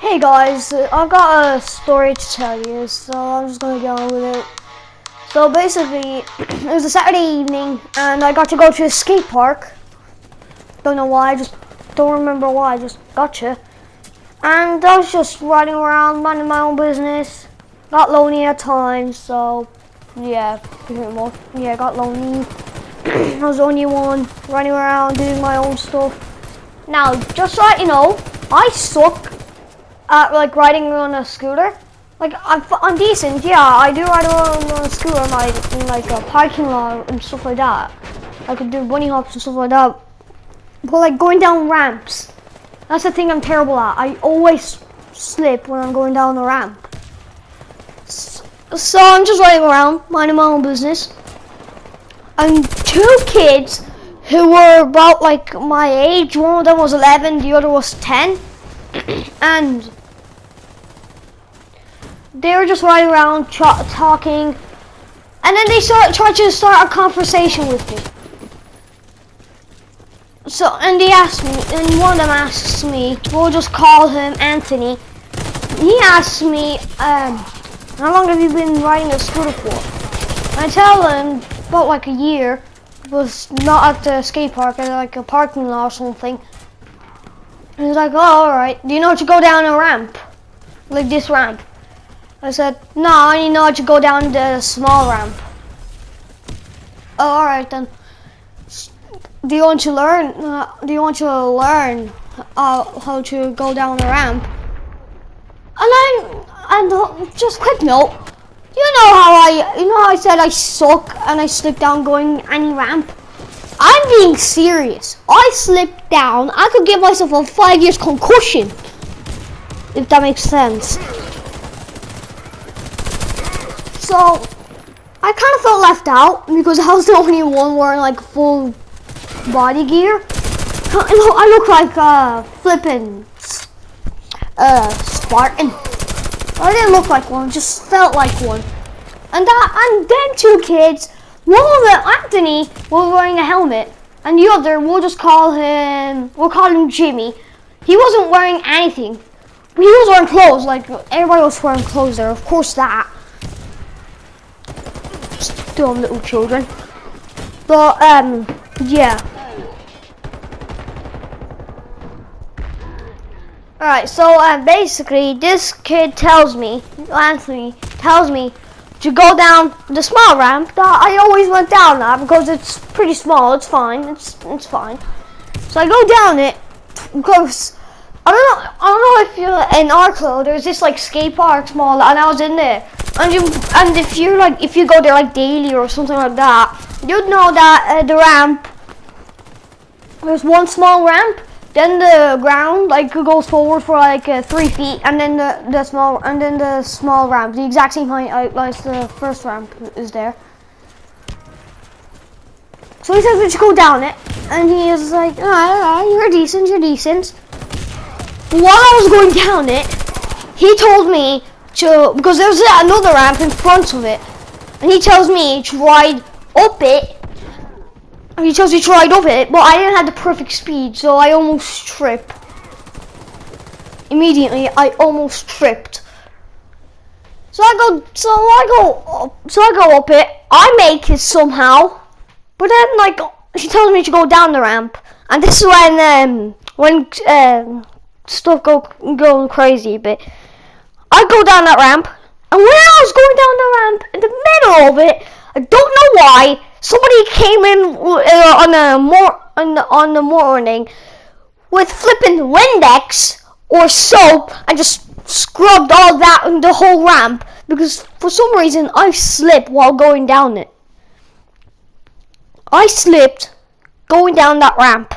Hey guys, I've got a story to tell you, so I'm just gonna get on with it. So basically, it was a Saturday evening, and I got to go to a skate park. Don't know why, I just don't remember why, I just gotcha. And I was just riding around, minding my own business. Got lonely at times, so yeah, yeah, got lonely. I was the only one running around doing my own stuff. Now, just so you know, I suck at like riding on a scooter. Like I'm decent, yeah. I do ride around on a scooter in like a parking lot and stuff like that. I could do bunny hops and stuff like that. But like going down ramps, that's the thing I'm terrible at. I always slip when I'm going down the ramp. So I'm just riding around, minding my own business. And two kids who were about like my age, one of them was 11, the other was 10. And they were just riding around talking, and then they tried to start a conversation with me. So, and they asked me, and one of them asks me, we'll just call him Anthony. He asks me, how long have you been riding a scooter for? I tell him about like a year. It was not at the skate park, at like a parking lot or something. And he's like, oh, alright. Do you know how to go down a ramp? Like this ramp? I said, no, I only know how to go down the small ramp. Oh, alright then. Do you want to learn? How to go down the ramp? And just quick note. You know how I said I suck and I slipped down going any ramp? I'm being serious. I slipped down. I could give myself a 5 years concussion, if that makes sense. So I kind of felt left out because I was the only one wearing like full body gear. I look like flipping Spartan. I didn't look like one, just felt like one. And then two kids. One of them, Anthony, was wearing a helmet, and the other, we'll call him Jimmy. He wasn't wearing anything. He was wearing clothes, like everybody was wearing clothes there, of course that. Dumb little children. But, yeah. Alright, so basically, this kid tells me, Anthony tells me, to go down the small ramp that I always went down at because it's pretty small. It's fine. It's fine. So I go down it because I don't know if you're in our club. There's this like skate park small, and I was in there. And if you go there like daily or something like that, you'd know that the ramp. There's one small ramp. Then the ground like goes forward for like 3 feet, and then the small ramp, the exact same height like the first ramp is there. So he says we should go down it, and he is like, alright, you're decent. While I was going down it, he told me to, because there's another ramp in front of it, and he tells me to ride up it. He tells me to ride up it, but I didn't have the perfect speed, so I almost tripped. Immediately, I almost tripped. So I go up it. I make it somehow, but then like she tells me to go down the ramp, and this is when stuff go crazy a bit. I go down that ramp, and when I was going down the ramp, in the middle of it, I don't know why. Somebody came in on the morning with flipping Windex or soap and just scrubbed all that in the whole ramp because for some reason I slipped while going down it. I slipped going down that ramp,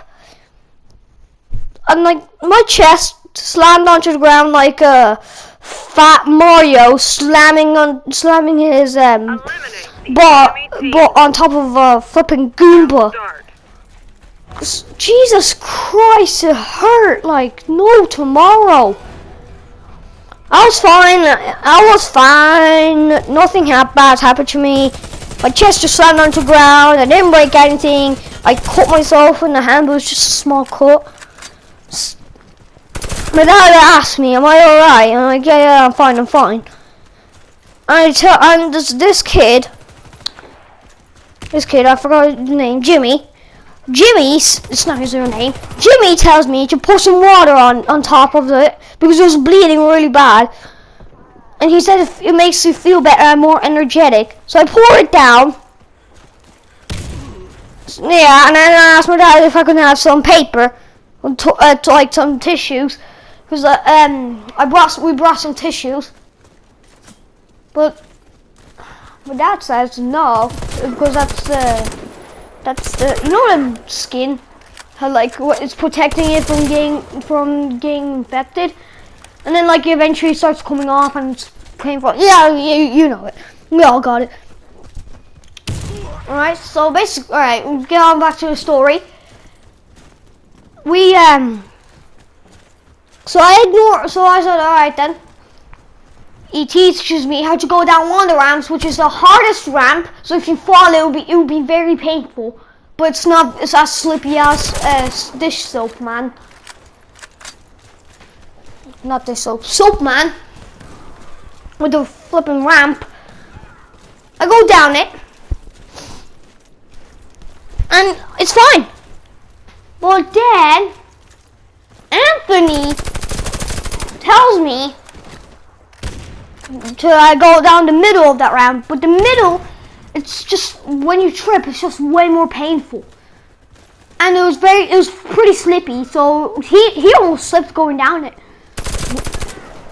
and like my chest slammed onto the ground like a fat Mario slamming his but on top of a flipping Goomba. Jesus Christ, it hurt like no tomorrow. I was fine. Nothing bad happened to me. My chest just slammed onto the ground. I didn't break anything. I cut myself in the hand, but it was just a small cut. my dad asked me, "Am I alright?" And I'm like, "Yeah, I'm fine, I'm fine." And this kid, I forgot his name, Jimmy. It's not his real name. Jimmy tells me to put some water on top of it because it was bleeding really bad. And he said it makes you feel better and more energetic. So I pour it down. Yeah, and then I asked my dad if I could have some paper, like some tissues, because we brought some tissues. But my dad says no, because that's the you know the skin, how like it's protecting it from getting infected, and then like eventually it starts coming off and it's painful. Yeah, you know it. We all got it. Alright, so basically, alright, we'll get on back to the story. So I said, alright then. He teaches me how to go down one of the ramps, which is the hardest ramp. So if you fall, it will be very painful. But it's not. It's as slippy as dish soap, man. Not dish soap. Soap, man. With the flipping ramp. I go down it, and it's fine. But then Anthony tells me to go down the middle of that ramp, but the middle, it's just when you trip, it's just way more painful. And it was pretty slippy, so he almost slipped going down it.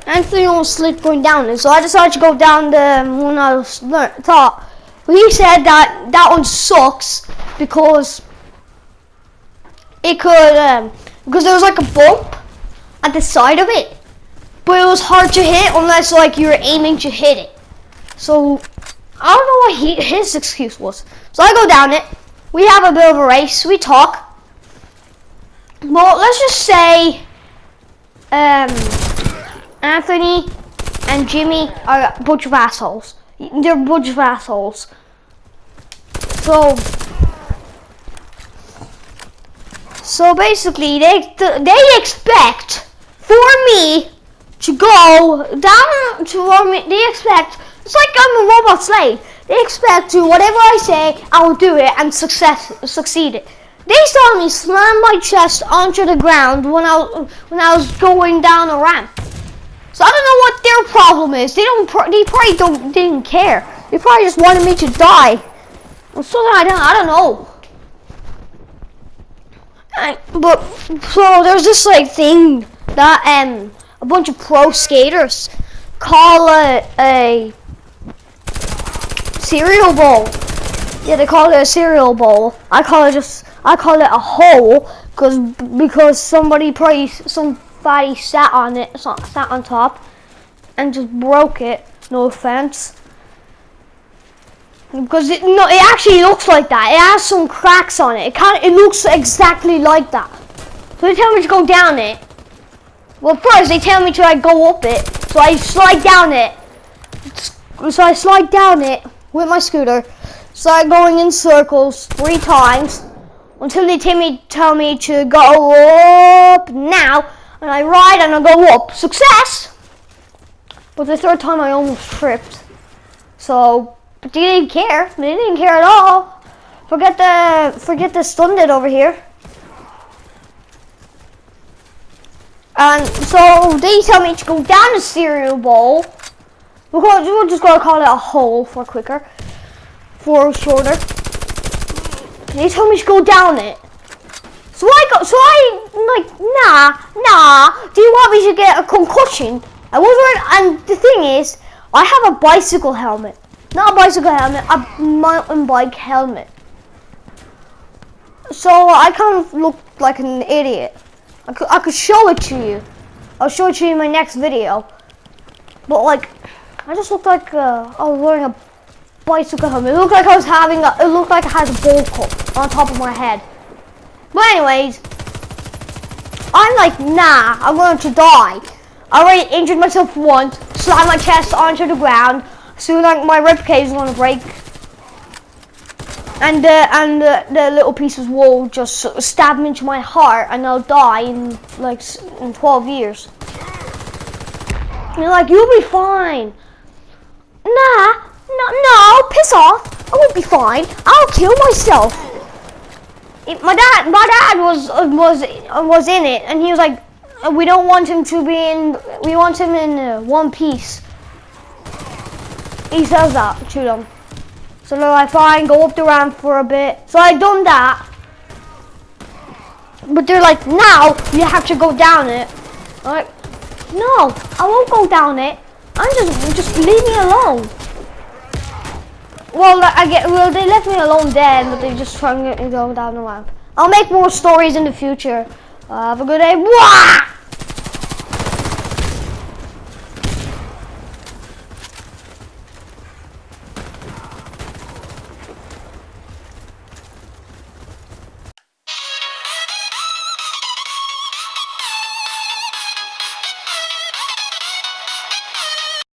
Anthony almost slipped going down it, so I decided to go down the one I was taught. But he said that one sucks because it could because there was like a bump at the side of it. But it was hard to hit unless like you were aiming to hit it. So I don't know what his excuse was. So I go down it. We have a bit of a race. We talk. Well, let's just say Anthony and Jimmy are a bunch of assholes. They're a bunch of assholes. So basically, they expect for me to go down to me. They expect, it's like I'm a robot slave. They expect to whatever I say, I will do it and succeed it. They saw me slam my chest onto the ground when I was going down a ramp. So I don't know what their problem is. They probably didn't care. They probably just wanted me to die. Or something I don't know. But so there's this like thing that a bunch of pro skaters call a cereal bowl. Yeah, they call it a cereal bowl. I call it a hole because some fatty sat on top and just broke it. No offense. Because it actually looks like that. It has some cracks on it. It looks exactly like that. So they tell me to go down it. Well, first they tell me to like go up it. So I slide down it. With my scooter. Start going in circles 3 times until they tell me to go up now. And I ride and I go up. Success! But the 3rd time I almost tripped. So, but they didn't care. They didn't care at all. Forget the stunted over here. And so they tell me to go down the cereal bowl. We're just gonna call it a hole for shorter. They told me to go down it. So I'm like, nah. Do you want me to get a concussion? I wasn't, and the thing is, I have a bicycle helmet. Not a bicycle helmet, a mountain bike helmet. So I kind of look like an idiot. I could show it to you. I'll show it to you in my next video. But like, I just looked like I was wearing a bicycle helmet. It looked like it looked like I had a bowl cut on top of my head. But anyways, I'm like, nah, I'm going to die. I already injured myself once, slammed my chest onto the ground. Soon like my ribcage is going to break. and the little piece of wool just stab me into my heart, and I'll die in like in 12 years. And you're like, you'll be fine. Nah, no, piss off. I won't be fine. I'll kill myself. My dad was in it, and he was like, we don't want him to be in. We want him in one piece. He says that to them. So they're like, fine, go up the ramp for a bit. So I done that. But they're like, now you have to go down it. I'm like, no, I won't go down it. I'm just leave me alone. Well, they left me alone dead, but they just trying to go down the ramp. I'll make more stories in the future. Have a good day. Wah!